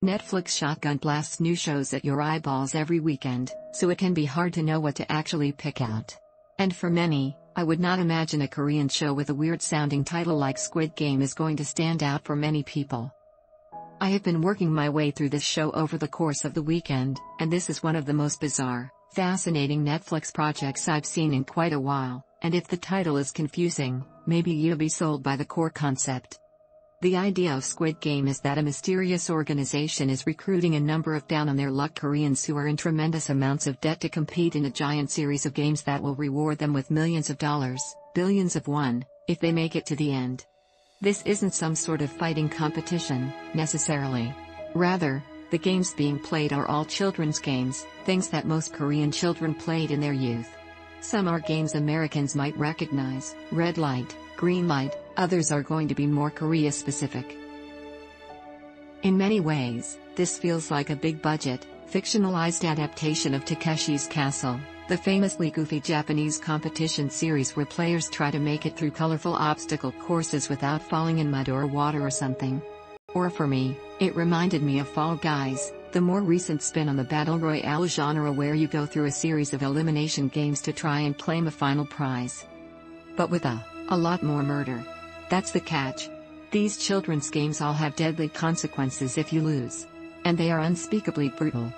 Netflix shotgun blasts new shows at your eyeballs every weekend, so it can be hard to know what to actually pick out. And for many, I would not imagine a Korean show with a weird-sounding title like Squid Game is going to stand out for many people. I have been working my way through this show over the course of the weekend, and this is one of the most bizarre, fascinating Netflix projects I've seen in quite a while, and if the title is confusing, maybe you'll be sold by the core concept. The idea of Squid Game is that a mysterious organization is recruiting a number of down-on-their-luck Koreans who are in tremendous amounts of debt to compete in a giant series of games that will reward them with millions of dollars, billions of won, if they make it to the end. This isn't some sort of fighting competition, necessarily. Rather, the games being played are all children's games, things that most Korean children played in their youth. Some are games Americans might recognize, red light, green light, others are going to be more Korea-specific. In many ways, this feels like a big-budget, fictionalized adaptation of Takeshi's Castle, the famously goofy Japanese competition series where players try to make it through colorful obstacle courses without falling in mud or water or something. Or for me, it reminded me of Fall Guys, the more recent spin on the Battle Royale genre where you go through a series of elimination games to try and claim a final prize. But with a lot more murder. That's the catch. These children's games all have deadly consequences if you lose. And they are unspeakably brutal.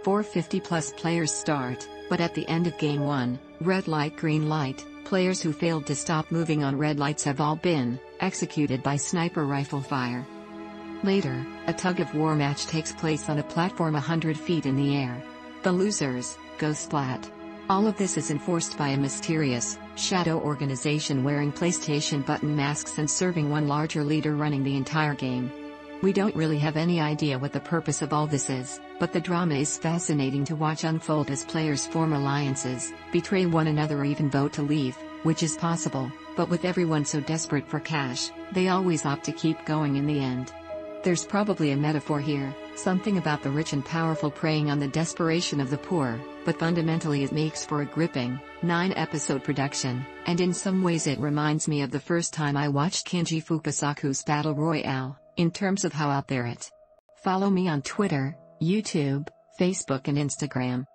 450-plus players start, but at the end of Game 1, red light green light, players who failed to stop moving on red lights have all been executed by sniper rifle fire. Later, a tug-of-war match takes place on a platform 100 feet in the air. The losers go splat. All of this is enforced by a mysterious, shadow organization wearing PlayStation button masks and serving one larger leader running the entire game. We don't really have any idea what the purpose of all this is, but the drama is fascinating to watch unfold as players form alliances, betray one another or even vote to leave, which is possible, but with everyone so desperate for cash, they always opt to keep going in the end. There's probably a metaphor here, something about the rich and powerful preying on the desperation of the poor, but fundamentally it makes for a gripping, 9-episode production, and in some ways it reminds me of the first time I watched Kinji Fukasaku's Battle Royale, in terms of how out there it. Follow me on Twitter, YouTube, Facebook and Instagram.